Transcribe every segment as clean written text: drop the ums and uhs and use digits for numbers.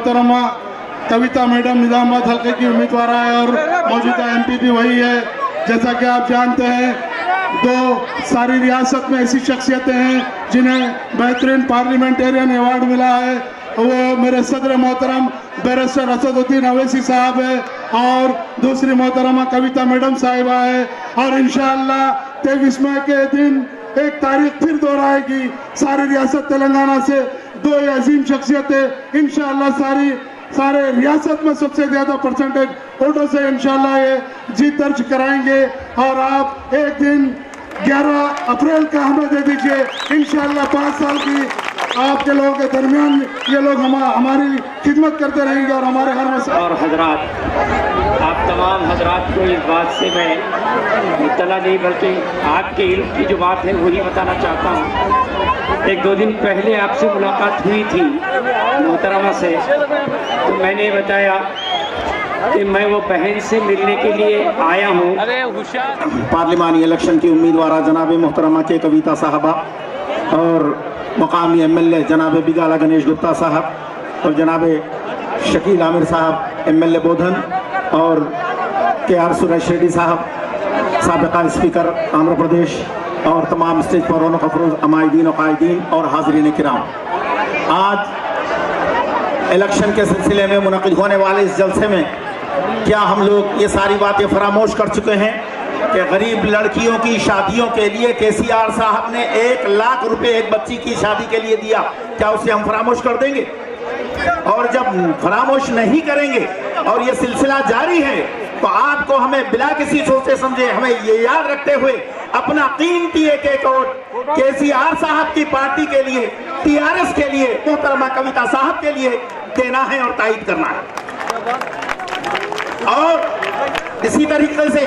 मोहतरमा कविता मैडम निजामाबाद हल्के की उम्मीदवार है और मौजूदा एमपी भी वही है। जैसा कि आप जानते हैं, दो सारी रियासत में ऐसी शख्सियतें हैं जिन्हें बेहतरीन पार्लियामेंटेरियन अवार्ड मिला है। वो मेरे सदर मोहतरम बैरिस्टर असदुद्दीन अवैसी साहब है और दूसरी मोहतरमा कविता मैडम साहिबा है। और इंशाअल्लाह 23 मई के दिन एक तारीख फिर दोहराएगी। सारी रियासत तेलंगाना से दो अजीम शख्सियतें इंशाअल्लाह सारे रियासत में सबसे ज्यादा परसेंटेज वोटों से इंशाअल्लाह ये जीत दर्ज कराएंगे। और आप एक दिन 11 अप्रैल का हमें दे दीजिए। इंशाअल्लाह 5 साल की आपके लोगों के दरमियान ये लोग हमारी खिदमत करते रहेंगे और हमारे हर मसले। और हजरात, आप तमाम हजरात को इस बात से मैं मुत्तला नहीं बल्कि आपके इल्म की जो बात है वही बताना चाहता हूँ। 1-2 दिन पहले आपसे मुलाकात हुई थी मोहतरमा से, तो मैंने बताया कि मैं वो बहन से मिलने के लिए आया हूँ। पार्लिमानी इलेक्शन की उम्मीदवार जनाब मोहतरमा के कविता साहबा और मकामी MLA जनाब बिगाला गणेश गुप्ता साहब और जनाब शकील आमिर साहब MLA बोधन और KR सुरेश रेड्डी साहब साबिका स्पीकर आंध्र प्रदेश और तमाम स्टेज पर रौनक अफरोज अमायदीन और कायदीन और हाजरीन किराम, आज इलेक्शन के सिलसिले में मुनक़िद होने वाले इस जलसे में क्या हम लोग ये सारी बातें फरामोश कर चुके हैं कि गरीब लड़कियों की शादियों के लिए KCR साहब ने 1 लाख रुपए एक बच्ची की शादी के लिए दिया? क्या उसे हम फरामोश कर देंगे? और जब फरामोश नहीं करेंगे और ये सिलसिला जारी है तो आपको हमें बिला किसी सोचे समझे हमें ये याद रखते हुए अपना कीमती एक वोट KCR साहब की पार्टी के लिए, TRS के लिए, मोहतरमा कविता साहब के लिए देना है और तायद करना है। और इसी तरीके से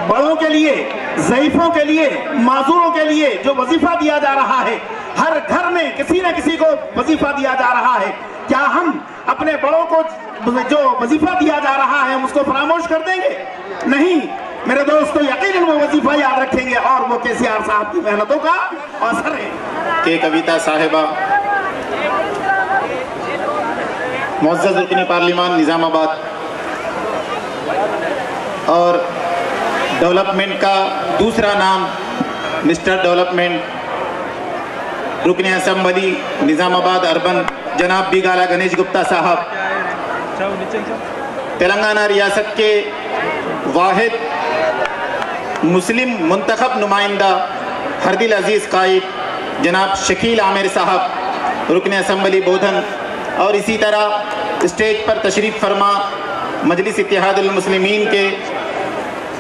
बड़ों के लिए, ज़ईफों के लिए, माजूरों के लिए जो वजीफा दिया जा रहा है, हर घर में किसी न किसी को वजीफा दिया जा रहा है, क्या हम अपने बड़ों को जो वजीफा दिया जा रहा है हम उसको फरामोश कर देंगे? नहीं मेरे दोस्तों, यकीनन वो वजीफा याद रखेंगे और वो KCR साहब की मेहनतों का असर है। के कविता साहिबा मुअज़्ज़ज़ रुकन पार्लिमान निज़ामाबाद और डेवलपमेंट का दूसरा नाम मिस्टर डेवलपमेंट, रुकन असम्बली निज़ामाबाद अर्बन जनाब बिगाला गणेश गुप्ता साहब, तेलंगाना रियासत के वाहिद मुस्लिम मुंतखब नुमाइंदा हरदिल अजीज़ कायद जनाब शकील आमिर साहब, रुकन असम्बली बोधन, और इसी तरह स्टेज पर तशरीफ़ फरमा मजलिस इत्तेहादुल मुस्लिमीन के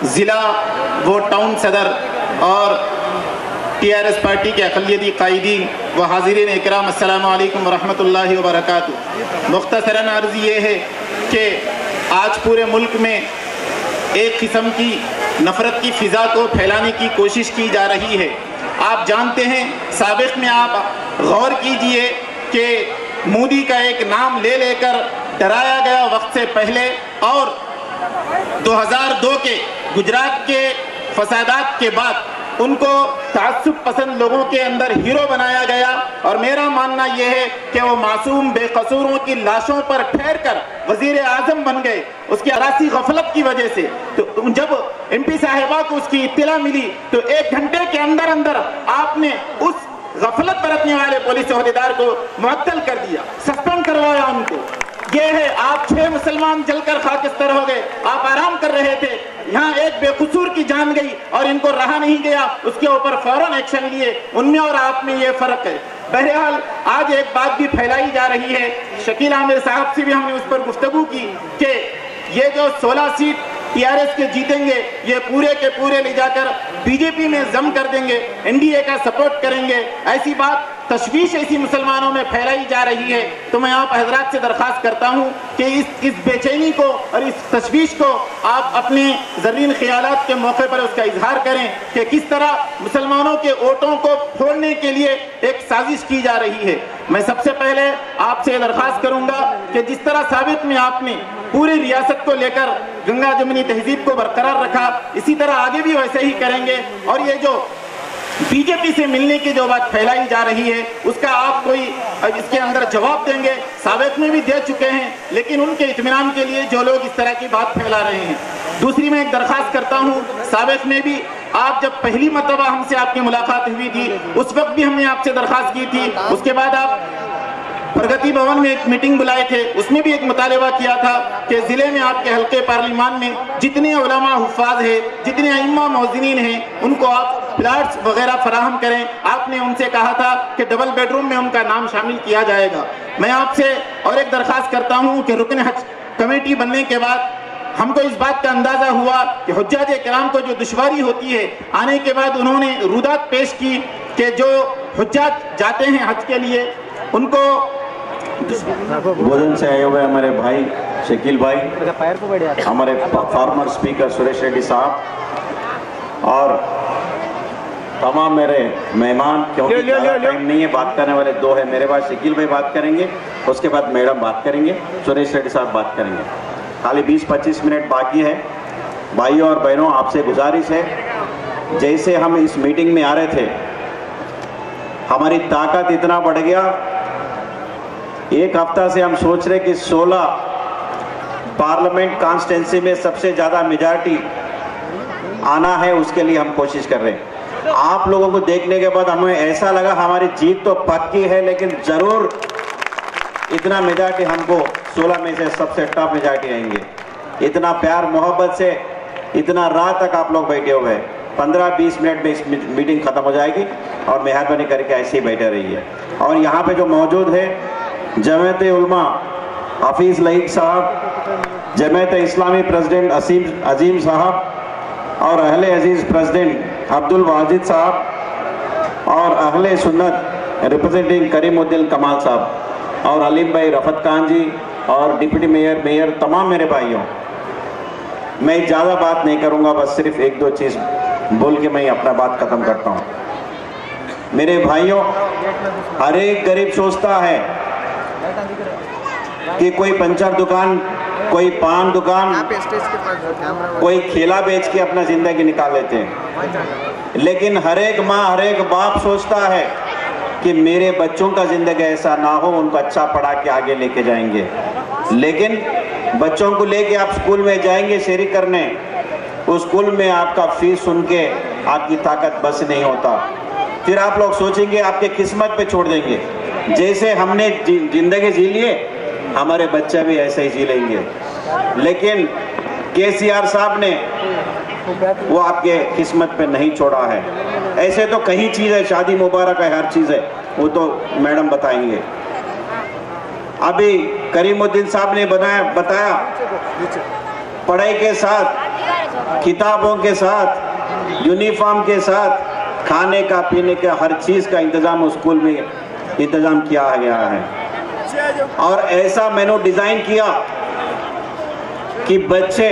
ज़िला व टाउन सदर और TRS पार्टी के अक़लियती कायदीन व हाज़रीन इकराम, अस्सलामु अलैकुम व रहमतुल्लाहि व बरकातुहू। मुख्तसरन अर्ज़ ये है कि आज पूरे मुल्क में एक किस्म की नफ़रत की फ़िज़ा को फैलाने की कोशिश की जा रही है। आप जानते हैं, साबिक़ में आप गौर कीजिए कि मोदी का एक नाम ले लेकर डराया गया वक्त से पहले, और 2002 के गुजरात के फसादात के बाद उनको ताज्जुब पसंद लोगों के अंदर हीरो बनाया गया। और मेरा मानना यह है कि वो मासूम बेकसूरों की लाशों पर ठहरकर वजीर आजम बन गए उसकी अरासी गफलत की वजह से। तो जब MP साहिबा को उसकी इत्तला मिली तो 1 घंटे के अंदर अंदर आपने उस गफलत बरतने वाले पुलिस ओहदेदार को मुअत्तल कर दिया, सस्पेंड करवाया उनको। ये है, आप 6 मुसलमान जलकर खाकिस्तर हो गए, आप आराम कर रहे थे, यहाँ एक बेकसूर की जान गई और इनको रहा नहीं गया, उसके ऊपर फौरन एक्शन लिए। उनमें और आप में ये फर्क है। बहरहाल आज एक बात भी फैलाई जा रही है, शकील आमिर साहब से भी हमने उस पर गुफ्तगू की कि ये जो 16 सीट TRS के जीतेंगे ये पूरे के पूरे ले जाकर BJP में जम कर देंगे, NDA का सपोर्ट करेंगे, ऐसी बात तशवीश ऐसी मुसलमानों में फैलाई जा रही है। तो मैं आप हजरात से दरख्वास्त करता हूँ कि इस बेचैनी को और इस तशवीश को आप अपने ज़रीन ख्यालात के मौके पर उसका इजहार करें कि किस तरह मुसलमानों के वोटों को फोड़ने के लिए एक साजिश की जा रही है। मैं सबसे पहले आपसे दरख्वास्त करूँगा कि जिस तरह साबिक़ में आपने पूरी रियासत को लेकर गंगा जमुनी तहजीब को बरकरार रखा, इसी तरह आगे भी वैसे ही करेंगे। और ये जो बीजेपी से मिलने की जो बात फैलाई जा रही है उसका आप कोई इसके अंदर जवाब देंगे? साबिक में भी दे चुके हैं, लेकिन उनके इत्मीनान के लिए जो लोग इस तरह की बात फैला रहे हैं। दूसरी मैं एक दरखास्त करता हूं, साबिक में भी आप जब पहली मरतबा हमसे आपकी मुलाकात हुई थी उस वक्त भी हमने आपसे दरखास्त की थी। उसके बाद आप प्रगति भवन में एक मीटिंग बुलाए थे, उसमें भी एक मुतालबा किया था कि ज़िले में आपके हल्के पार्लिमान में जितने उलमा हुफ़ाज़ है, जितने अइम्मा मौज़िनीन हैं, उनको आप प्लाट्स वगैरह फराहम करें। आपने उनसे कहा था कि डबल बेडरूम में उनका नाम शामिल किया जाएगा। मैं आपसे और एक दरख्वास्त करता हूँ कि रुकन हज कमेटी बनने के बाद हमको इस बात का अंदाज़ा हुआ कि हुज्जाज किराम को जो दुश्वारी होती है, आने के बाद उन्होंने रुदात पेश की कि जो हुज्जाज जाते हैं हज के लिए उनको भोजन से आए हुए हमारे भाई शकील भाई, हमारे फॉर्मर स्पीकर सुरेश रेड्डी साहब और तमाम मेरे मेहमान, क्योंकि टाइम नहीं है, बात करने वाले दो है मेरे पास। शकील भाई बात करेंगे, उसके बाद मैडम बात करेंगे, सुरेश रेड्डी साहब बात करेंगे। खाली 20-25 मिनट बाकी है। भाइयों और बहनों, आपसे गुजारिश है, जैसे हम इस मीटिंग में आ रहे थे हमारी ताकत इतना बढ़ गया, एक हफ्ता से हम सोच रहे कि 16 पार्लियामेंट कॉन्स्टिट्यूंसी में सबसे ज़्यादा मेजॉरिटी आना है, उसके लिए हम कोशिश कर रहे हैं। आप लोगों को देखने के बाद हमें ऐसा लगा हमारी जीत तो पक्की है, लेकिन ज़रूर इतना मेजॉरिटी हमको 16 में से सबसे टॉप मेजॉरिटी आएंगे। इतना प्यार मोहब्बत से इतना रात तक आप लोग बैठे हुए हैं। 15-20 मिनट में इस मीटिंग ख़त्म हो जाएगी और मेहरबानी करके ऐसे ही बैठे रहिए। और यहाँ पे जो मौजूद है जमात उलमा हफीज़ लईक साहब, जमात इस्लामी प्रेसिडेंट अजीम साहब और अहले अजीज़ प्रेसिडेंट अब्दुल वाजिद साहब और अहले सुन्नत रिप्रेजेंटिंग करीमुद्दीन कमाल साहब और अलीम भाई रफत खान जी और डिप्टी मेयर तमाम मेरे भाइयों, मैं ज़्यादा बात नहीं करूँगा, बस सिर्फ 1-2 चीज़ बोल के मैं अपना बात ख़त्म करता हूँ। मेरे भाइयों, हर एक गरीब सोचता है कि कोई पंचर दुकान, कोई पान दुकान, कोई खेला बेच के अपना जिंदगी निकाल लेते हैं, लेकिन हर एक माँ, हर एक बाप सोचता है कि मेरे बच्चों का जिंदगी ऐसा ना हो, उनको अच्छा पढ़ा के आगे लेके जाएंगे। लेकिन बच्चों को लेके आप स्कूल में जाएंगे शरीक करने, उस स्कूल में आपका फीस सुन के आपकी ताकत बस नहीं होता। फिर आप लोग सोचेंगे आपके किस्मत पे छोड़ देंगे, जैसे हमने जिंदगी जी लिए हमारे बच्चे भी ऐसे ही जी लेंगे। लेकिन केसीआर साहब ने वो आपके किस्मत पे नहीं छोड़ा है। ऐसे तो कई चीज़ है, शादी मुबारक है, हर चीज़ है, वो तो मैडम बताएंगे। अभी करीमुद्दीन साहब ने बताया पढ़ाई के साथ, किताबों के साथ, यूनिफॉर्म के साथ, खाने का पीने का हर चीज़ का इंतज़ाम स्कूल में इंतज़ाम किया गया है। और ऐसा मेनू डिज़ाइन किया कि बच्चे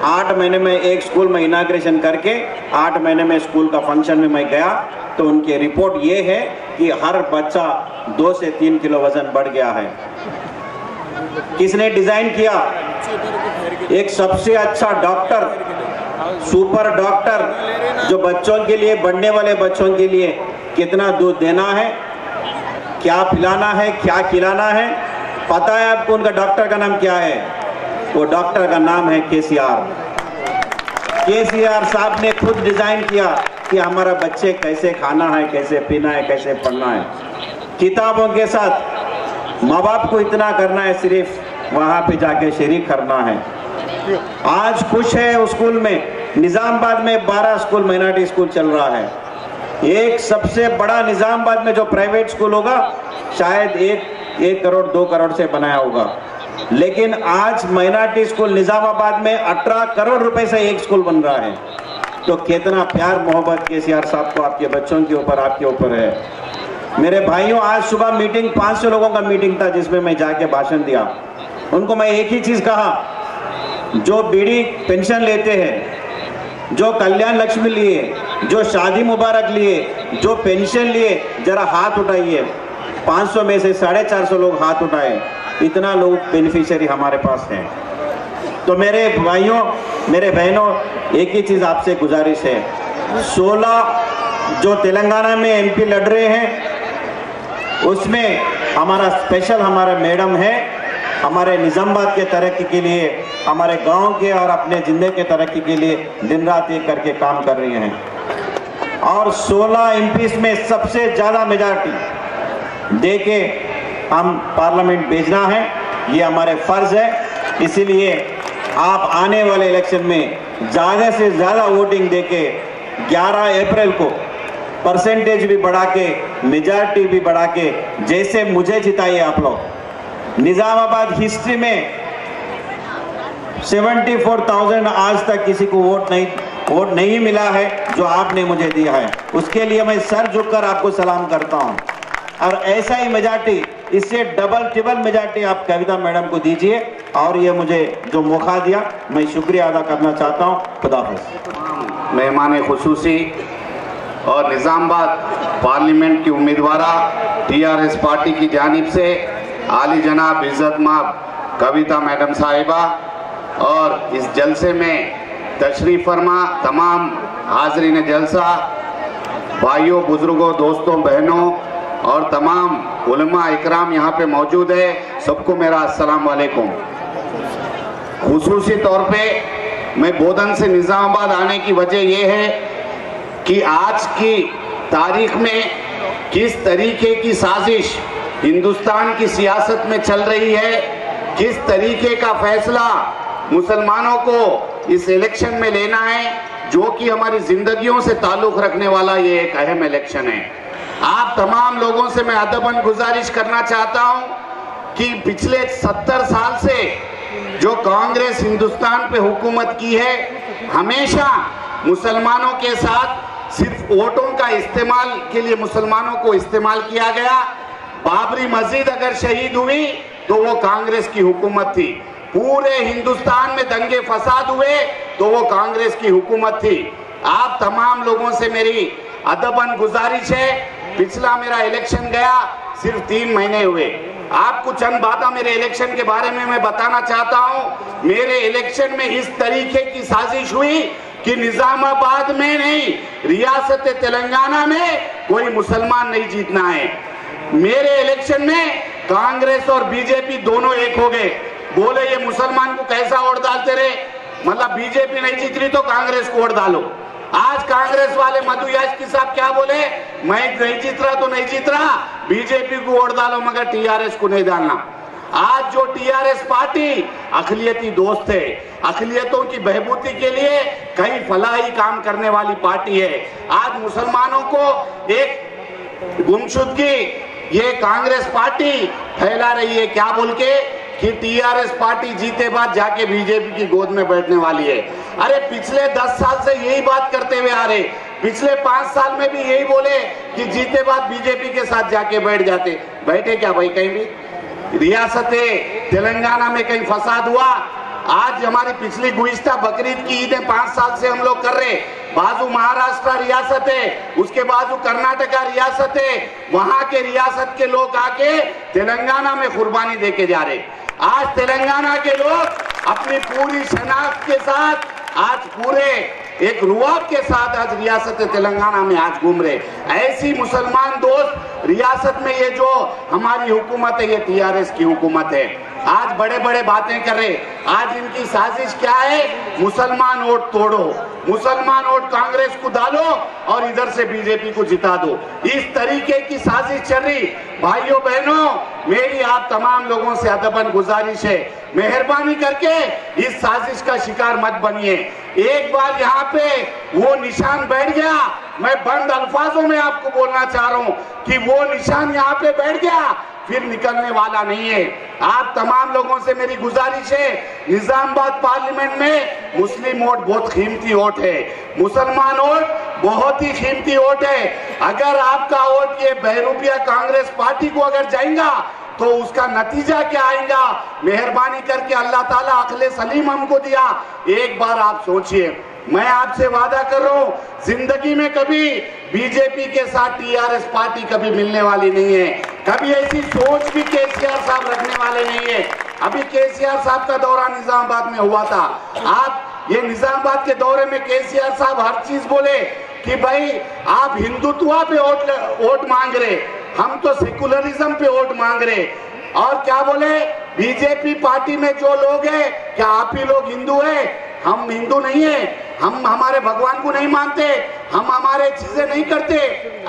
8 महीने में एक स्कूल में इनाग्रेशन करके 8 महीने में स्कूल का फंक्शन में मैं गया तो उनकी रिपोर्ट ये है कि हर बच्चा 2 से 3 किलो वजन बढ़ गया है। किसने डिज़ाइन किया? एक सबसे अच्छा डॉक्टर, सुपर डॉक्टर, जो बच्चों के लिए, बढ़ने वाले बच्चों के लिए कितना दूध देना है, क्या पिलाना है, क्या खिलाना है, पता है आपको? उनका डॉक्टर का नाम क्या है? वो डॉक्टर का नाम है केसीआर। केसीआर साहब ने खुद डिजाइन किया कि हमारा बच्चे कैसे खाना है, कैसे पीना है, कैसे पढ़ना है। किताबों के साथ माँ बाप को इतना करना है, सिर्फ वहाँ पे जाके शरीक करना है। आज खुश है उस स्कूल में, निजामाबाद में 12 स्कूल माइनॉरिटी स्कूल चल रहा है। एक सबसे बड़ा निजामाबाद में जो प्राइवेट स्कूल होगा शायद 1 करोड़ 2 करोड़ से बनाया होगा, लेकिन आज माइनॉरिटी स्कूल निजामाबाद में 18 करोड़ रुपए से एक स्कूल बन रहा है। तो कितना प्यार मोहब्बत केसीआर साहब को आपके बच्चों के ऊपर, आपके ऊपर है। मेरे भाइयों, आज सुबह मीटिंग 500 लोगों का मीटिंग था जिसमें मैं जाके भाषण दिया। उनको मैं एक ही चीज़ कहा, जो बीड़ी पेंशन लेते हैं, जो कल्याण लक्ष्मी लिए, जो शादी मुबारक लिए, जो पेंशन लिए, जरा हाथ उठाइए। 500 में से 450 लोग हाथ उठाए। इतना लोग बेनिफिशियरी हमारे पास हैं। तो मेरे भाइयों, मेरे बहनों, एक ही चीज़ आपसे गुजारिश है, 16 जो तेलंगाना में एमपी लड़ रहे हैं उसमें हमारा स्पेशल हमारा मैडम है, हमारे निजामाबाद के तरक्की के लिए, हमारे गांव के और अपने जिले के तरक्की के लिए दिन रात एक करके काम कर रही हैं। और 16 एमपीस में सबसे ज़्यादा मेजॉरिटी दे के हम पार्लियामेंट भेजना है, ये हमारे फ़र्ज़ है। इसीलिए आप आने वाले इलेक्शन में ज़्यादा से ज़्यादा वोटिंग दे के 11 अप्रैल को परसेंटेज भी बढ़ा के, मेजॉरिटी भी बढ़ा के, जैसे मुझे जिताइए आप लोग। निजामाबाद हिस्ट्री में 74,000 आज तक किसी को वोट नहीं मिला है जो आपने मुझे दिया है, उसके लिए मैं सर झुककर आपको सलाम करता हूं। और ऐसा ही मेजॉरिटी, इससे डबल ट्रिपल मेजॉरिटी आप कविता मैडम को दीजिए। और ये मुझे जो मौका दिया मैं शुक्रिया अदा करना चाहता हूँ। खुदा हाफ़िज़। मेहमान खुसूसी और निजामाबाद पार्लियामेंट की उम्मीदवारा टीआरएस पार्टी की जानिब से आली जनाब इज़्ज़त माब कविता मैडम साहिबा और इस जलसे में तशरीफ़ फरमा तमाम हाज़रीन जलसा, भाइयों बुजुर्गों दोस्तों बहनों और तमाम उलमा इकराम यहाँ पे मौजूद है, सबको मेरा अस्सलाम वालेकुम। खुसूसी तौर पे मैं बोधन से निज़ामाबाद आने की वजह यह है कि आज की तारीख में किस तरीके की साजिश हिंदुस्तान की सियासत में चल रही है, किस तरीके का फैसला मुसलमानों को इस इलेक्शन में लेना है, जो कि हमारी जिंदगियों से ताल्लुक़ रखने वाला ये एक अहम इलेक्शन है। आप तमाम लोगों से मैं अदबन गुजारिश करना चाहता हूं कि पिछले 70 साल से जो कांग्रेस हिंदुस्तान पे हुकूमत की है, हमेशा मुसलमानों के साथ सिर्फ वोटों का इस्तेमाल के लिए मुसलमानों को इस्तेमाल किया गया। बाबरी मस्जिद अगर शहीद हुई तो वो कांग्रेस की हुकूमत थी, पूरे हिंदुस्तान में दंगे फसाद हुए तो वो कांग्रेस की हुकूमत थी। आप तमाम लोगों से मेरी अदबन गुजारिश है, पिछला मेरा इलेक्शन गया सिर्फ 3 महीने हुए, आपको चंद बातें मेरे इलेक्शन के बारे में मैं बताना चाहता हूं। मेरे इलेक्शन में इस तरीके की साजिश हुई कि निजामाबाद में नहीं, रियासत तेलंगाना में कोई मुसलमान नहीं जीतना है। मेरे इलेक्शन में कांग्रेस और बीजेपी दोनों एक हो गए, बोले ये मुसलमान को कैसा वोट डालते रहे, मतलब बीजेपी नहीं जीत रही तो कांग्रेस को वोट डालो। आज कांग्रेस वाले मधु याचकी साहब क्या बोले, मैं नहीं जीत रहा तो नहीं जीत रहा, बीजेपी को वोट डालो मगर टीआरएस को नहीं डालना। आज जो टीआरएस पार्टी अखिलियती दोस्त है, अखिलियतों की बहबूदी के लिए कई फलाही काम करने वाली पार्टी है, आज मुसलमानों को एक गुमशुदगी ये कांग्रेस पार्टी फैला रही है, क्या बोल के कि टीआरएस पार्टी जीते बाद जाके बीजेपी की गोद में बैठने वाली है। अरे पिछले 10 साल से यही बात करते हुए आ रहे, पिछले 5 साल में भी यही बोले कि जीते बाद बीजेपी के साथ जाके बैठ जाते, बैठे क्या भाई? कहीं भी रियासत तेलंगाना में कहीं फसाद हुआ? आज हमारी पिछली गुज़िश्ता बकरीद की ईदें 5 साल से हम लोग कर रहे, बाजू महाराष्ट्र रियासत है, उसके बाजू कर्नाटका रियासत है, वहां के रियासत के लोग आके तेलंगाना में कुर्बानी देके जा रहे। आज तेलंगाना के लोग अपनी पूरी शनाख्त के साथ, आज पूरे एक रुआब के साथ आज रियासत तेलंगाना में आज घूम रहे। ऐसी मुसलमान दोस्त रियासत में ये जो हमारी हुकूमत है, ये टीआरएस की हुकूमत है, आज बड़े बड़े बातें कर रहे। आज इनकी साजिश क्या है? मुसलमान वोट तोड़ो, मुसलमान वोट कांग्रेस को डालो और इधर से बीजेपी को जिता दो, इस तरीके की साजिश चल रही। भाइयों बहनों, मेरी आप तमाम लोगों से अदबन गुजारिश है, मेहरबानी करके इस साजिश का शिकार मत बनिए। एक बार यहाँ पे वो निशान बैठ गया, मैं बंद अल्फाजों में आपको बोलना चाह रहा हूँ कि वो निशान यहाँ पे बैठ गया, फिर निकलने वाला नहीं है। आप तमाम लोगों से मेरी गुजारिश है, निजामाबाद पार्लियामेंट में मुस्लिम वोट बहुत कीमती वोट है, मुसलमान वोट बहुत ही कीमती वोट है। अगर आपका वोट ये बहरूपिया कांग्रेस पार्टी को अगर जाएगा तो उसका नतीजा क्या आएगा? मेहरबानी करके अल्लाह ताला अक्ल सलीम हमको दिया, एक बार आप सोचिए। मैं आपसे वादा कर रहा हूं, जिंदगी में कभी बीजेपी के साथ टीआरएस पार्टी कभी मिलने वाली नहीं है, कभी ऐसी सोच भी केसीआर साहब रखने वाले नहीं है। अभी केसीआर साहब का दौरा निजामाबाद में हुआ था, आप ये निजामाबाद के दौरे में केसीआर साहब हर चीज बोले, कि भाई आप हिंदुत्व पे वोट मांग रहे, हम तो सेकुलरिज्म पे वोट मांग रहे। और क्या बोले, बीजेपी पार्टी में जो लोग हैं, क्या आप ही लोग हिंदू हैं? हम हिंदू नहीं है, हम हमारे भगवान को नहीं मानते, हम हमारे चीजें नहीं करते।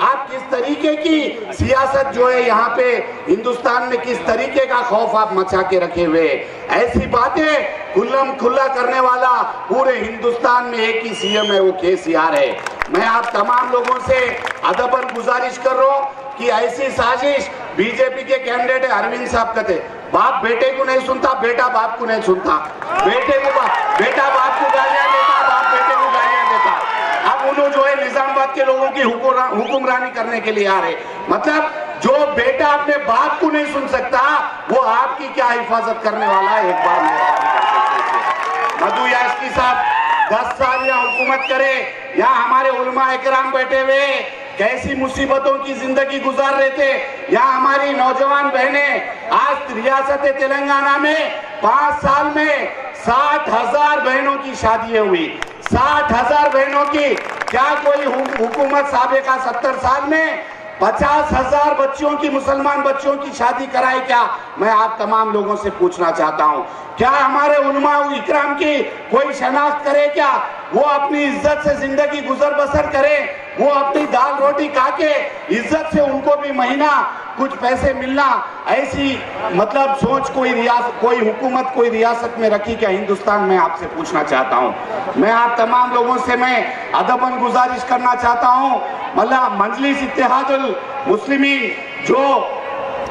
आप किस तरीके की सियासत जो है यहाँ पे हिंदुस्तान में, किस तरीके का खौफ आप मचा के रखे हुए। ऐसी बातें खुल्लम खुल्ला करने वाला पूरे हिंदुस्तान में एक ही सीएम है, वो केसीआर है। मैं आप तमाम लोगों से अदबन गुजारिश कर रहा हूँ कि ऐसी साजिश बीजेपी के कैंडिडेट अरविंद साहब कहते, बाप बेटे को नहीं सुनता, बेटा बाप को नहीं सुनता, बेटा बाप को गालियां देता, बाप बेटे को गालियां देता। अब उन्होंने जो है निजामाबाद के लोगों की हुक्मरानी करने के लिए आ रहे। मतलब जो बेटा अपने बाप को नहीं सुन सकता, वो आपकी क्या हिफाजत करने वाला है? एक बार मधु यास्की साहब 10 साल यहाँ हुकूमत करे, यहाँ हमारे उलमा इकराम बैठे हुए कैसी मुसीबतों की जिंदगी गुजार रहे थे। यहाँ हमारी नौजवान बहनें, आज रियासत तेलंगाना में 5 साल में 60,000 बहनों की शादियां हुई। 60,000 बहनों की। क्या कोई हुकूमत साबिका 70 साल में 50,000 बच्चियों की, मुसलमान बच्चियों की शादी कराए क्या? मैं आप तमाम लोगों से पूछना चाहता हूं, क्या हमारे उलमा इकराम की कोई शनाख्त करे क्या? वो अपनी इज्जत से जिंदगी गुजर बसर करें, वो अपनी दाल रोटी खा के इज्जत से उनको भी महीना कुछ पैसे मिलना, ऐसी मतलब सोच कोई हुकूमत, कोई रियासत में रखी क्या हिंदुस्तान में? आपसे पूछना चाहता हूं। मैं आप तमाम लोगों से मैं अदबन गुजारिश करना चाहता हूं, मतलब मजलिस इत्तेहादुल मुस्लिमीन जो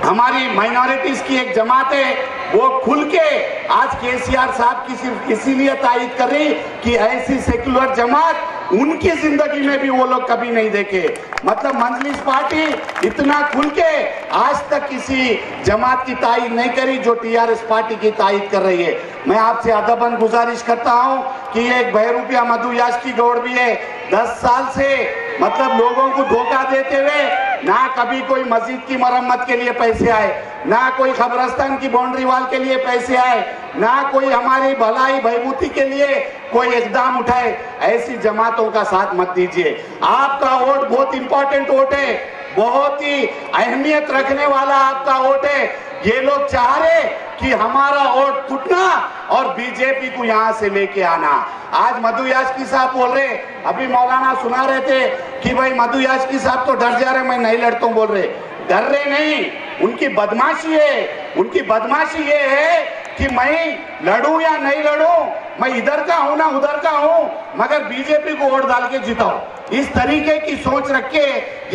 हमारी माइनॉरिटीज की एक जमात है, वो खुल के आज केसीआर साहब की सिर्फ इसीलिए तायद कर रही कि ऐसी सेक्युलर जमात उनकी जिंदगी में भी वो लोग कभी नहीं देखे। मतलब मजलिस पार्टी इतना खुल के आज तक किसी जमात की तायद नहीं करी जो टीआरएस पार्टी की तायद कर रही है। मैं आपसे अदबन गुजारिश करता हूं कि एक बहरूपिया मधु यास्की गौड़ भी है, 10 साल से मतलब लोगों को धोखा देते हुए, ना कभी कोई मस्जिद की मरम्मत के लिए पैसे आए, ना कोई कब्रिस्तान की बाउंड्री वाल के लिए पैसे आए, ना कोई हमारी भलाई बहबूदी के लिए कोई इकदाम उठाए। ऐसी जमातों का साथ मत दीजिए। आपका वोट बहुत इंपॉर्टेंट वोट है, बहुत ही अहमियत रखने वाला आपका वोट है। ये लोग चाह रहे कि हमारा वोट टूटना और बीजेपी को यहां से लेके आना। आज मधु यास्की साहब बोल रहे, अभी मौलाना सुना रहे थे कि भाई मधु यास्की साहब तो डर जा रहे, मैं नहीं लड़ता हूं बोल रहे। डर रहे नहीं, उनकी बदमाशी है। उनकी बदमाशी ये है कि मैं लड़ूं या नहीं लड़ूं, मैं इधर का हूं ना उधर का हूं, मगर बीजेपी को वोट डाल के जिताओ। इस तरीके की सोच रख के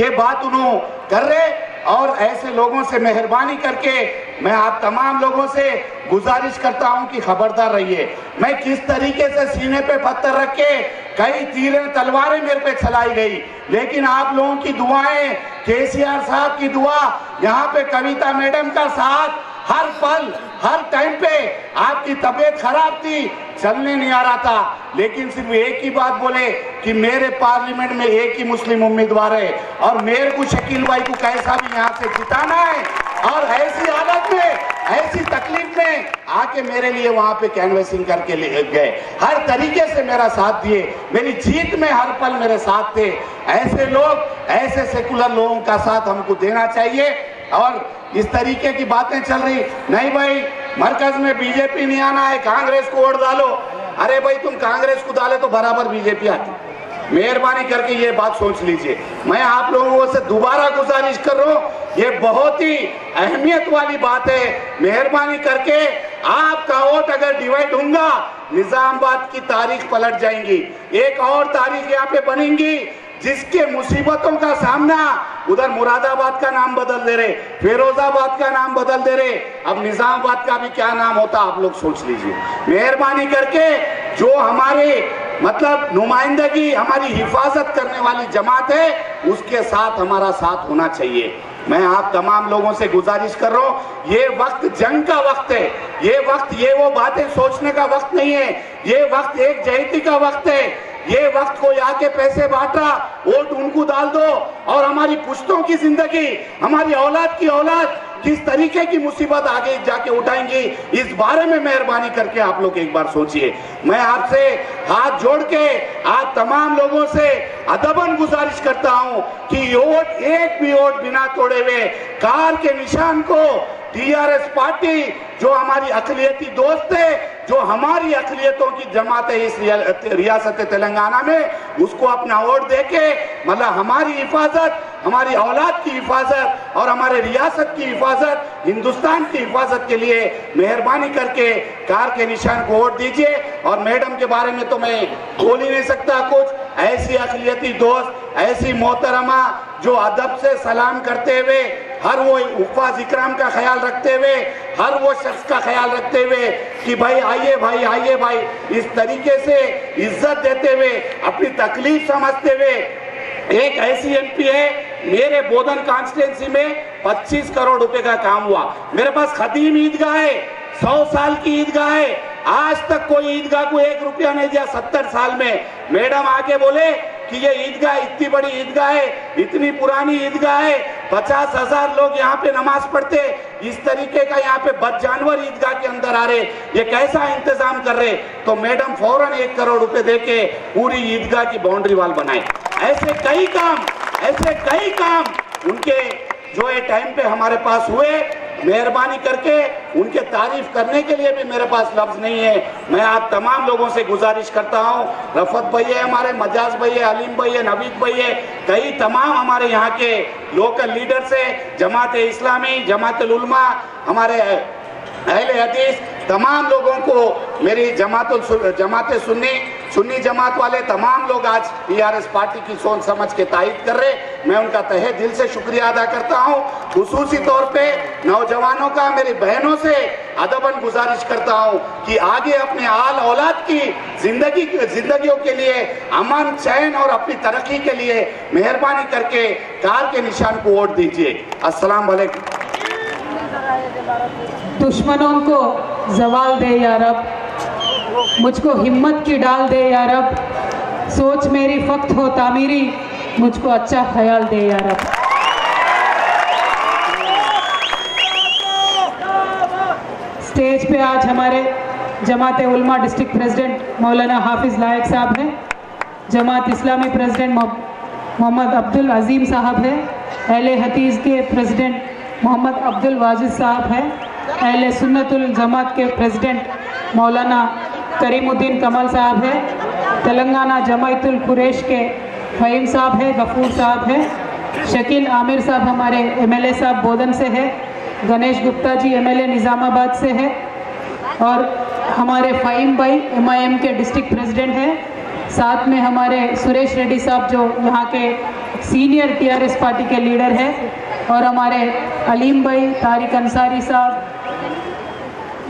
ये बात उन्होंने कर रहे। और ऐसे लोगों से मेहरबानी करके मैं आप तमाम लोगों से गुजारिश करता हूं कि खबरदार रहिए। मैं किस तरीके से सीने पे पत्थर रख के कई तीरें तलवारें मेरे पे चलाई गई, लेकिन आप लोगों की दुआएं, केसीआर साहब की दुआ, यहाँ पे कविता मैडम का साथ, हर पल हर टाइम पे आपकी तबीयत खराब थी, चलने नहीं आ रहा था, लेकिन सिर्फ एक ही बात बोले कि मेरे पार्लियामेंट में एक ही मुस्लिम उम्मीदवार है और मेरे को शकील भाई को कैसा भी यहाँ से जिताना है। और ऐसी हालत में, ऐसी तकलीफ में आके मेरे लिए वहां पे कैनवेसिंग करके ले गए, हर तरीके से मेरा साथ दिए, मेरी जीत में हर पल मेरे साथ थे। ऐसे लोग, ऐसे सेकुलर लोगों का साथ हमको देना चाहिए। और इस तरीके की बातें चल रही, नहीं भाई मरकज में बीजेपी नहीं आना है, कांग्रेस को वोट डालो। अरे भाई तुम कांग्रेस को डाले तो बराबर बीजेपी आती। मेहरबानी करके ये बात सोच लीजिए। मैं आप लोगों से दोबारा गुजारिश कर रहा हूँ, ये बहुत ही अहमियत वाली बात है। मेहरबानी करके आपका वोट अगर डिवाइड होगा, निजामाबाद की तारीख पलट जाएंगी। एक और तारीख यहाँ पे बनेगी जिसके मुसीबतों का सामना, उधर मुरादाबाद का नाम बदल दे रहे, फिरोजाबाद का नाम बदल दे रहे, अब निजामाबाद का भी क्या नाम होता आप लोग सोच लीजिए। मेहरबानी करके जो हमारे मतलब नुमाइंदगी, हमारी हिफाजत करने वाली जमात है, उसके साथ हमारा साथ होना चाहिए। मैं आप तमाम लोगों से गुजारिश कर रहा हूँ, ये वक्त जंग का वक्त है, ये वक्त ये वो बातें सोचने का वक्त नहीं है, ये वक्त एक जहती का वक्त है। ये वक्त कोई आके पैसे बांटा, वोट उनको डाल दो और हमारी पुश्तों की जिंदगी, हमारी औलाद की औलाद किस तरीके की मुसीबत आगे जाके उठाएंगी, इस बारे में मेहरबानी करके आप लोग एक बार सोचिए। मैं आपसे हाथ जोड़ के आप तमाम लोगों से अदबन गुजारिश करता हूं कि वोट, एक भी वोट बिना तोड़े हुए कार के निशान को टीआरएस पार्टी जो हमारी अक़लियती दोस्त है, जो हमारी अक़लियतों की जमात है इस रियासत तेलंगाना में, उसको अपना वोट देके मतलब हमारी हिफाजत, हमारी औलाद की हिफाजत और हमारे रियासत की हिफाजत, हिंदुस्तान की हिफाजत के लिए मेहरबानी करके कार के निशान को वोट दीजिए। और मैडम के बारे में तो मैं बोल ही नहीं सकता कुछ, ऐसी अक़लियती दोस्त, ऐसी मोहतरमा जो अदब से सलाम करते हुए, हर वो उफ़ाज़ इकराम का ख्याल रखते हुए, हर वो शख्स का ख्याल रखते हुए कि भाई आइए भाई, आइए भाई, इस तरीके से इज्जत देते हुए, अपनी तकलीफ समझते हुए, एक ऐसी एमपी है, मेरे बोधन कॉन्स्टिट्यूंसी में 25 करोड़ रुपए का काम हुआ। मेरे पास खदीम ईदगाह है, 100 साल की ईदगाह है, आज तक कोई ईदगाह को 1 रुपया नहीं दिया 70 साल में। मैडम आके बोले कि ये ईदगाह इतनी बड़ी ईदगाह है, इतनी पुरानी ईदगाह है, 50,000 लोग यहाँ पे नमाज पढ़ते, इस तरीके का यहाँ पे बदजानवर ईदगाह के अंदर आ रहे, ये कैसा इंतजाम कर रहे? तो मैडम फौरन 1 करोड़ रुपए देके पूरी ईदगाह की बाउंड्री वाल बनाए। ऐसे कई काम उनके जो है टाइम पे हमारे पास हुए, मेहरबानी करके उनके तारीफ करने के लिए भी मेरे पास लफ्ज नहीं है। मैं आप तमाम लोगों से गुजारिश करता हूं, रफत भाई है हमारे, मजाज भाई है, अलीम भाई है, नवीद भाई है, कई तमाम हमारे यहाँ के लोकल लीडर्स है, जमात इस्लामी, जमात उलमा, हमारे अहले हदीस, तमाम लोगों को मेरी जमात सुन्नी जमात वाले तमाम लोग आज टीआरएस पार्टी की सोच समझ के तायद कर रहे, मैं उनका तहे दिल से शुक्रिया अदा करता हूं। खुसूसी तौर पे नौजवानों का, मेरी बहनों से अदबन गुजारिश करता हूं कि आगे अपने आल औलाद की जिंदगियों के लिए अमन, चैन और अपनी तरक्की के लिए मेहरबानी करके कार के निशान को वोट दीजिए। अस्सलाम वालेकुम। दुश्मनों को जवाल दे या रब, मुझको हिम्मत की डाल दे या रब, सोच मेरी फक्त हो तामीरी, मुझको अच्छा ख्याल दे या रब। स्टेज पे आज हमारे जमात उलमा डिस्ट्रिक्ट प्रेसिडेंट मौलाना हाफिज लायक साहब हैं, जमात इस्लामी प्रेसिडेंट मोहम्मद अब्दुल अजीम साहब हैं, अहले हदीस के प्रेसिडेंट मोहम्मद अब्दुल वाजिद साहब हैं, अहले सुन्नतुल जमात के प्रेसिडेंट मौलाना करीमुद्दीन कमल साहब हैं, तेलंगाना जमायतुल कुरैश के फ़हीम साहब हैं, गफूर साहब हैं, शकील आमिर साहब हमारे एमएलए साहब बोधन से है, गणेश गुप्ता जी एमएलए निज़ामाबाद से है, और हमारे फ़हीम भाई एमआईएम के डिस्ट्रिक्ट प्रेसिडेंट हैं, साथ में हमारे सुरेश रेड्डी साहब जो यहाँ के सीनियर टीआरएस पार्टी के लीडर हैं, और हमारे अलीम भाई, तारिक अंसारी साहब,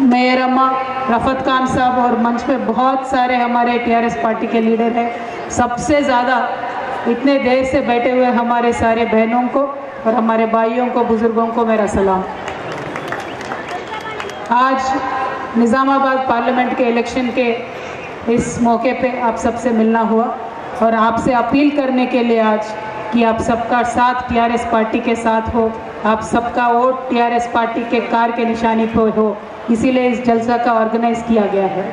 मेयर अम्मा, रफत खान साहब, और मंच पे बहुत सारे हमारे टीआरएस पार्टी के लीडर हैं। सबसे ज़्यादा इतने देर से बैठे हुए हमारे सारे बहनों को और हमारे भाइयों को, बुज़ुर्गों को मेरा सलाम। आज निज़ामाबाद पार्लियामेंट के इलेक्शन के इस मौके पे आप सबसे मिलना हुआ और आपसे अपील करने के लिए आज कि आप सबका साथ टीआरएस पार्टी के साथ हो, आप सबका वोट टीआरएस पार्टी के कार के निशानी पर हो, इसीलिए इस जलसा का ऑर्गेनाइज किया गया है।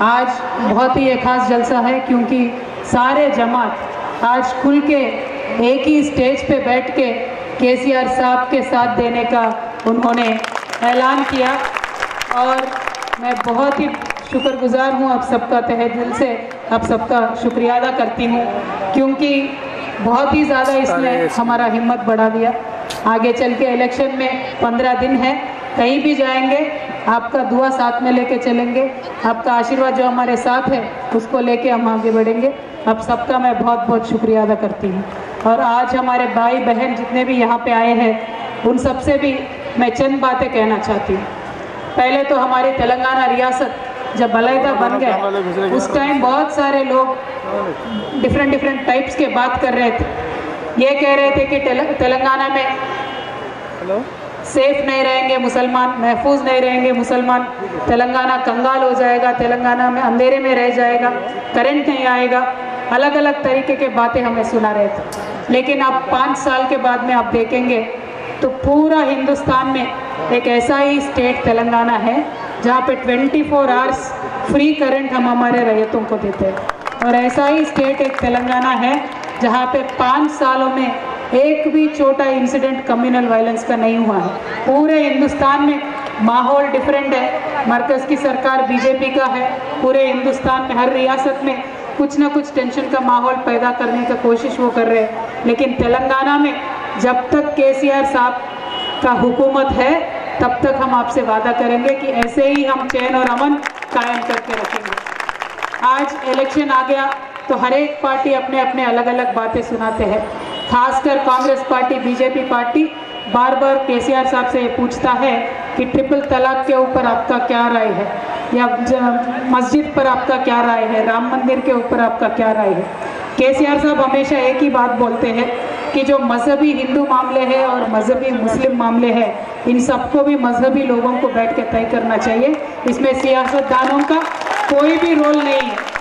आज बहुत ही एक खास जलसा है क्योंकि सारे जमात आज खुल के एक ही स्टेज पे बैठ के केसीआर साहब के साथ देने का उन्होंने ऐलान किया, और मैं बहुत ही शुक्रगुजार हूँ आप सबका, तहे दिल से आप सबका शुक्रिया अदा करती हूँ, क्योंकि बहुत ही ज़्यादा इसने हमारा हिम्मत बढ़ा दिया। आगे चल के इलेक्शन में 15 दिन है, कहीं भी जाएंगे आपका दुआ साथ में लेके चलेंगे, आपका आशीर्वाद जो हमारे साथ है उसको लेके हम आगे बढ़ेंगे। आप सबका मैं बहुत बहुत शुक्रिया अदा करती हूँ। और आज हमारे भाई बहन जितने भी यहाँ पे आए हैं उन सबसे भी मैं चंद बातें कहना चाहती हूँ। पहले तो हमारी तेलंगाना रियासत जब अलहदा बन गया उस टाइम बहुत सारे लोग डिफरेंट टाइप्स के बात कर रहे थे, ये कह रहे थे कि तेलंगाना में सेफ नहीं रहेंगे मुसलमान, महफूज नहीं रहेंगे मुसलमान, तेलंगाना कंगाल हो जाएगा, तेलंगाना में अंधेरे में रह जाएगा, करंट नहीं आएगा, अलग अलग तरीके के बातें हमें सुना रहे थे। लेकिन अब 5 साल के बाद में आप देखेंगे तो पूरा हिंदुस्तान में एक ऐसा ही स्टेट तेलंगाना है जहाँ पे 24 आवर्स फ्री करंट हम हमारे रैयतों को देते हैं। और ऐसा ही स्टेट एक तेलंगाना है जहाँ पे 5 सालों में एक भी छोटा इंसिडेंट कम्युनल वायलेंस का नहीं हुआ है। पूरे हिंदुस्तान में माहौल डिफरेंट है। मरकज़ की सरकार बीजेपी का है, पूरे हिंदुस्तान में हर रियासत में कुछ ना कुछ टेंशन का माहौल पैदा करने की कोशिश वो कर रहे हैं। लेकिन तेलंगाना में जब तक केसीआर साहब का हुकूमत है तब तक हम आपसे वादा करेंगे कि ऐसे ही हम चैन और अमन कायम करके रखेंगे। आज इलेक्शन आ गया तो हर एक पार्टी अपने अपने अलग अलग बातें सुनाते हैं। खासकर कांग्रेस पार्टी, बीजेपी पार्टी बार बार केसीआर साहब से पूछता है कि ट्रिपल तलाक के ऊपर आपका क्या राय है, या मस्जिद पर आपका क्या राय है, राम मंदिर के ऊपर आपका क्या राय है। केसीआर साहब हमेशा एक ही बात बोलते हैं कि जो मजहबी हिंदू मामले हैं और मजहबी मुस्लिम मामले हैं, इन सबको भी मजहबी लोगों को बैठ के तय करना चाहिए। इसमें सियासतदानों का कोई भी रोल नहीं है।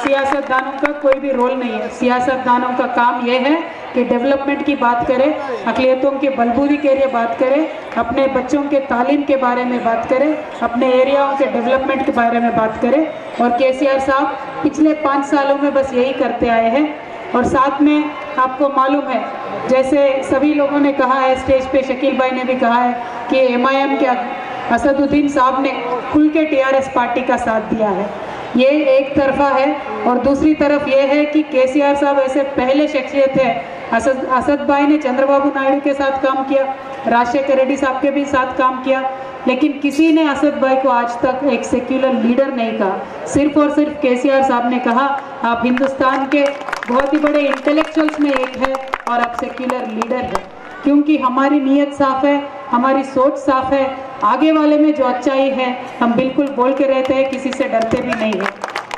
सियासतदानों का कोई भी रोल नहीं है। सियासतदानों का काम यह है कि डेवलपमेंट की बात करें, अक़लियतों के बलबूदी के लिए बात करें, अपने बच्चों के तालीम के बारे में बात करें, अपने एरियाओं के डेवलपमेंट के बारे में बात करें। और केसीआर साहब पिछले 5 सालों में बस यही करते आए हैं। और साथ में आपको मालूम है, जैसे सभी लोगों ने कहा है, स्टेज पे शकील भाई ने भी कहा है कि MIM के असदुद्दीन साहब ने खुल के TRS पार्टी का साथ दिया है। ये एक तरफा है। और दूसरी तरफ ये है कि केसीआर साहब ऐसे पहले शख्सियत है। असद भाई ने चंद्रबाबू नायडू के साथ काम किया, राजशेखर रेड्डी साहब के भी साथ काम किया, लेकिन किसी ने असद भाई को आज तक एक सेक्युलर लीडर नहीं कहा। सिर्फ और सिर्फ केसीआर साहब ने कहा आप हिंदुस्तान के बहुत ही बड़े इंटेलेक्चुअल्स में एक है और आप सेक्युलर लीडर है। क्योंकि हमारी नीयत साफ है, हमारी सोच साफ है, आगे वाले में जो अच्छाई है हम बिल्कुल बोल के रहते हैं, किसी से डरते भी नहीं है।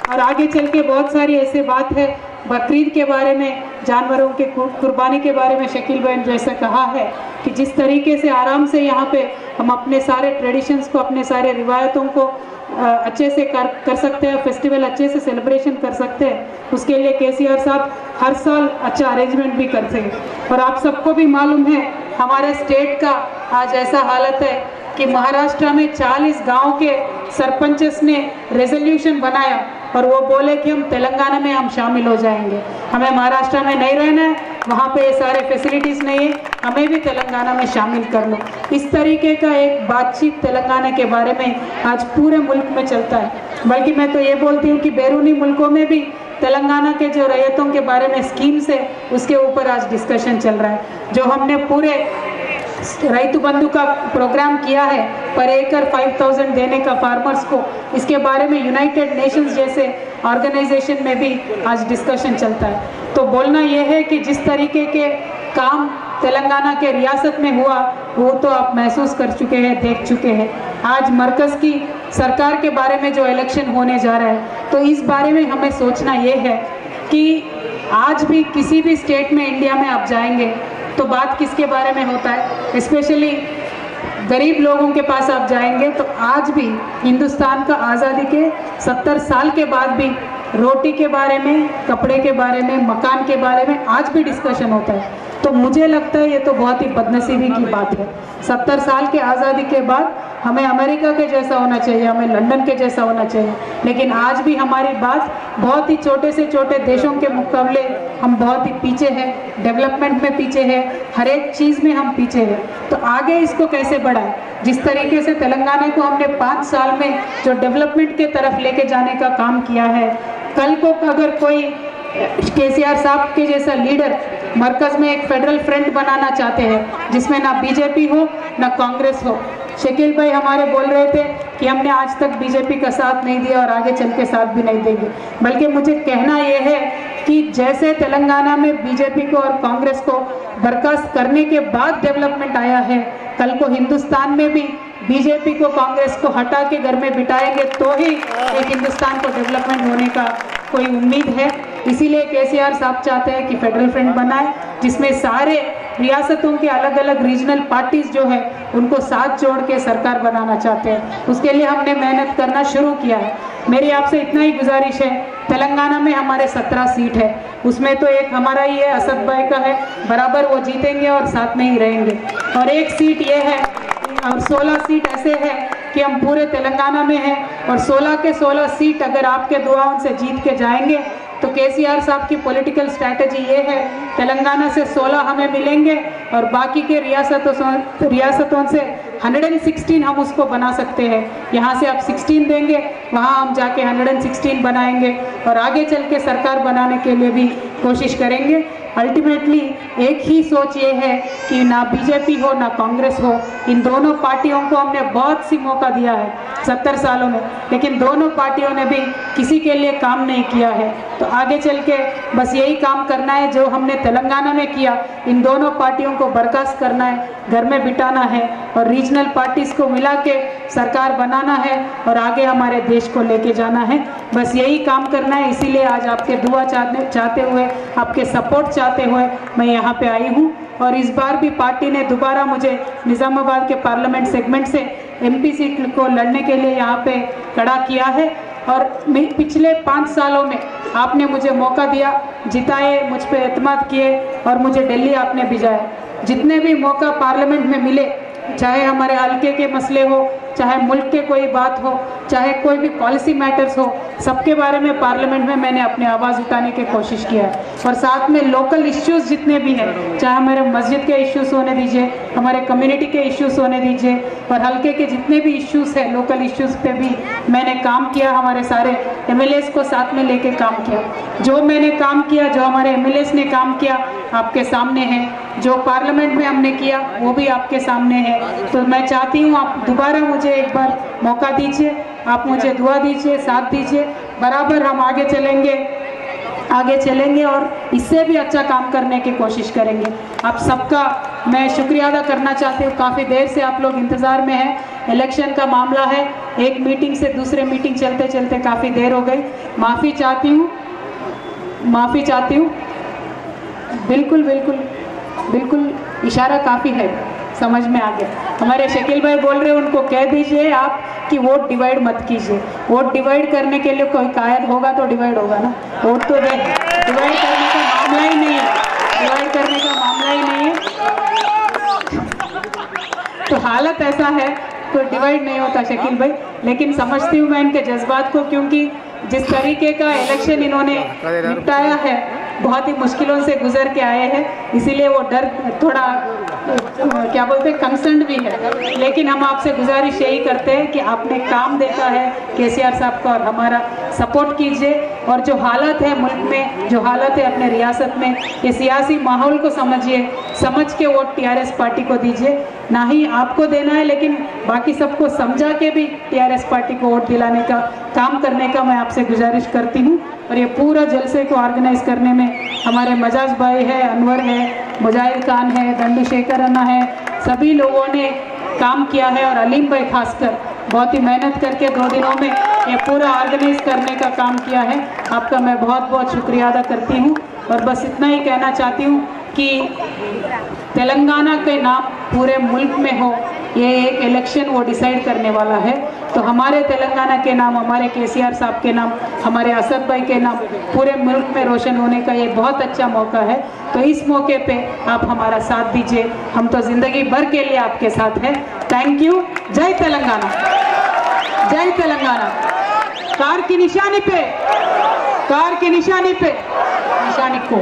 और आगे चल के बहुत सारी ऐसी बात है, बकरीद के बारे में, जानवरों के कुर्बानी के बारे में शकील बहन जैसा कहा है कि जिस तरीके से आराम से यहाँ पे हम अपने सारे ट्रेडिशंस को, अपने सारे रिवायतों को अच्छे से कर सकते हैं, फेस्टिवल अच्छे से सेलिब्रेशन कर सकते हैं, उसके लिए केसीआर साहब हर साल अच्छा अरेंजमेंट भी करते हैं। और आप सबको भी मालूम है हमारे स्टेट का आज ऐसा हालत है कि महाराष्ट्र में 40 गांव के सरपंचेस ने रेजोल्यूशन बनाया और वो बोले कि हम तेलंगाना में हम शामिल हो जाएंगे, हमें महाराष्ट्र में नहीं रहना है, वहाँ पे ये सारे फैसिलिटीज़ नहीं है, हमें भी तेलंगाना में शामिल कर लो। इस तरीके का एक बातचीत तेलंगाना के बारे में आज पूरे मुल्क में चलता है। बल्कि मैं तो ये बोलती हूँ कि बैरूनी मुल्कों में भी तेलंगाना के जो रैयतों के बारे में स्कीम्स है उसके ऊपर आज डिस्कशन चल रहा है। जो हमने पूरे रैतु बंधु का प्रोग्राम किया है पर एकड़ 5000 देने का फार्मर्स को, इसके बारे में यूनाइटेड नेशंस जैसे ऑर्गेनाइजेशन में भी आज डिस्कशन चलता है। तो बोलना यह है कि जिस तरीके के काम तेलंगाना के रियासत में हुआ वो तो आप महसूस कर चुके हैं, देख चुके हैं। आज मरकज़ की सरकार के बारे में जो इलेक्शन होने जा रहा है तो इस बारे में हमें सोचना ये है कि आज भी किसी भी स्टेट में इंडिया में आप जाएंगे तो बात किसके बारे में होता है, स्पेशली गरीब लोगों के पास आप जाएंगे तो आज भी हिंदुस्तान का आज़ादी के 70 साल के बाद भी रोटी के बारे में, कपड़े के बारे में, मकान के बारे में आज भी डिस्कशन होता है। तो मुझे लगता है ये तो बहुत ही बदनसीबी की बात है। 70 साल के आज़ादी के बाद हमें अमेरिका के जैसा होना चाहिए, हमें लंदन के जैसा होना चाहिए, लेकिन आज भी हमारी बात बहुत ही छोटे से छोटे देशों के मुकाबले हम बहुत ही पीछे हैं, डेवलपमेंट में पीछे हैं, हर एक चीज़ में हम पीछे हैं। तो आगे इसको कैसे बढ़ाएं? जिस तरीके से तेलंगाना को हमने 5 साल में जो डेवलपमेंट के तरफ लेके जाने का काम किया है, कल को अगर कोई केसीआर साहब के जैसा लीडर मरकज़ में एक फेडरल फ्रंट बनाना चाहते हैं जिसमें ना बीजेपी हो ना कांग्रेस हो। शकील भाई हमारे बोल रहे थे कि हमने आज तक बीजेपी का साथ नहीं दिया और आगे चल के साथ भी नहीं देंगे, बल्कि मुझे कहना यह है कि जैसे तेलंगाना में बीजेपी को और कांग्रेस को बर्खास्त करने के बाद डेवलपमेंट आया है, कल को हिंदुस्तान में भी बीजेपी को, कांग्रेस को हटा के घर में बिठाएंगे तो ही एक हिंदुस्तान को डेवलपमेंट होने का कोई उम्मीद है। इसीलिए केसीआर साहब चाहते हैं कि फेडरल फ्रंट बनाए जिसमें सारे रियासतों के अलग अलग रीजनल पार्टीज जो है उनको साथ जोड़ के सरकार बनाना चाहते हैं। उसके लिए हमने मेहनत करना शुरू किया है। मेरी आपसे इतना ही गुजारिश है, तेलंगाना में हमारे 17 सीट है, उसमें तो एक हमारा ही है, असद भाई का है, बराबर वो जीतेंगे और साथ में ही रहेंगे। और 1 सीट ये है और 16 सीट ऐसे है कि हम पूरे तेलंगाना में हैं और 16 के 16 सीट अगर आपके दुआओं से जीत के जाएंगे तो केसीआर साहब की पॉलिटिकल स्ट्रैटेजी ये है, तेलंगाना से 16 हमें मिलेंगे और बाकी के रियासतों से 116 हम उसको बना सकते हैं। यहाँ से आप 16 देंगे, वहाँ हम जाके 116 बनाएंगे और आगे चल के सरकार बनाने के लिए भी कोशिश करेंगे। अल्टीमेटली एक ही सोच ये है कि ना बीजेपी हो ना कांग्रेस हो, इन दोनों पार्टियों को हमने बहुत सी मौका दिया है 70 सालों में, लेकिन दोनों पार्टियों ने भी किसी के लिए काम नहीं किया है। तो आगे चल के बस यही काम करना है जो हमने तेलंगाना में किया, इन दोनों पार्टियों को बर्खास्त करना है, घर में बिठाना है और रीजनल पार्टीज को मिला के सरकार बनाना है और आगे हमारे देश को लेके जाना है। बस यही काम करना है। इसीलिए आज आपके दुआ चाहते हुए, आपके सपोर्ट चाहते हुए मैं यहाँ पे आई हूँ। और इस बार भी पार्टी ने दोबारा मुझे निज़ामाबाद के पार्लियामेंट सेगमेंट से MP सीट को लड़ने के लिए यहाँ पे खड़ा किया है। और पिछले 5 सालों में आपने मुझे मौका दिया, जिताए, मुझ पे एतमाद किए और मुझे दिल्ली आपने भिजाया। जितने भी मौका पार्लियामेंट में मिले, चाहे हमारे हल्के के मसले हो, चाहे मुल्क के कोई बात हो, चाहे कोई भी पॉलिसी मैटर्स हो, सबके बारे में पार्लियामेंट में मैंने अपनी आवाज़ उठाने की कोशिश किया है। और साथ में लोकल इश्यूज़ जितने भी हैं, चाहे हमारे मस्जिद के इश्यूज़ होने दीजिए, हमारे कम्युनिटी के इश्यूज़ होने दीजिए और हल्के के जितने भी इश्यूज़ हैं, लोकल इश्यूज़ पे भी मैंने काम किया। हमारे सारे MLAs को साथ में लेके काम किया। जो मैंने काम किया, जो हमारे MLAs ने काम किया, आपके सामने है। जो पार्लियामेंट में हमने किया वो भी आपके सामने है। तो मैं चाहती हूँ आप दोबारा मुझे एक बार मौका दीजिए, आप मुझे दुआ दीजिए, साथ दीजिए, बराबर हम आगे चलेंगे और इससे भी अच्छा काम करने की कोशिश करेंगे। आप सबका मैं शुक्रिया अदा करना चाहती हूँ। काफ़ी देर से आप लोग इंतज़ार में हैं, इलेक्शन का मामला है, एक मीटिंग से दूसरे मीटिंग चलते चलते काफ़ी देर हो गई। माफ़ी चाहती हूँ। बिल्कुल इशारा काफ़ी है, समझ में आ गया। हमारे शकील भाई बोल रहे हैं, उनको कह दीजिए आप कि वोट डिवाइड मत कीजिए। वोट डिवाइड करने के लिए कोई कायद होगा तो डिवाइड होगा ना, वोट तो डिवाइड करने का मामला ही नहीं है, तो हालत ऐसा है तो डिवाइड नहीं होता शकील भाई। लेकिन समझती हूँ मैं इनके जज्बात को, क्योंकि जिस तरीके का इलेक्शन इन्होंने निपटाया है, बहुत ही मुश्किलों से गुजर के आए हैं, इसीलिए वो डर थोड़ा क्या बोलते हैं कंसर्न भी है। लेकिन हम आपसे गुजारिश यही करते हैं कि आपने काम देखा है केसीआर साहब का और हमारा सपोर्ट कीजिए। और जो हालत है मुल्क में, जो हालत है अपने रियासत में, ये सियासी माहौल को समझिए, समझ के वोट TRS पार्टी को दीजिए। ना ही आपको देना है, लेकिन बाकी सबको समझा के भी TRS पार्टी को वोट दिलाने का काम करने का मैं आपसे गुजारिश करती हूँ। और ये पूरा जलसे को ऑर्गेनाइज करने में हमारे मजाज भाई है, अनवर है, मुजाहिद खान है, दंडू शेखर अन्ना है, सभी लोगों ने काम किया है। और अलीम भाई खासकर बहुत ही मेहनत करके 2 दिनों में ये पूरा ऑर्गेनाइज करने का काम किया है। आपका मैं बहुत बहुत शुक्रिया अदा करती हूँ। और बस इतना ही कहना चाहती हूँ कि तेलंगाना के नाम पूरे मुल्क में हो, ये एक इलेक्शन वो डिसाइड करने वाला है। तो हमारे तेलंगाना के नाम, हमारे केसीआर साहब के नाम, हमारे असद भाई के नाम पूरे मुल्क में रोशन होने का ये बहुत अच्छा मौका है। तो इस मौके पे आप हमारा साथ दीजिए, हम तो ज़िंदगी भर के लिए आपके साथ हैं। Thank you. जय तेलंगाना, जय तेलंगाना। कार की निशानी पे निशानी को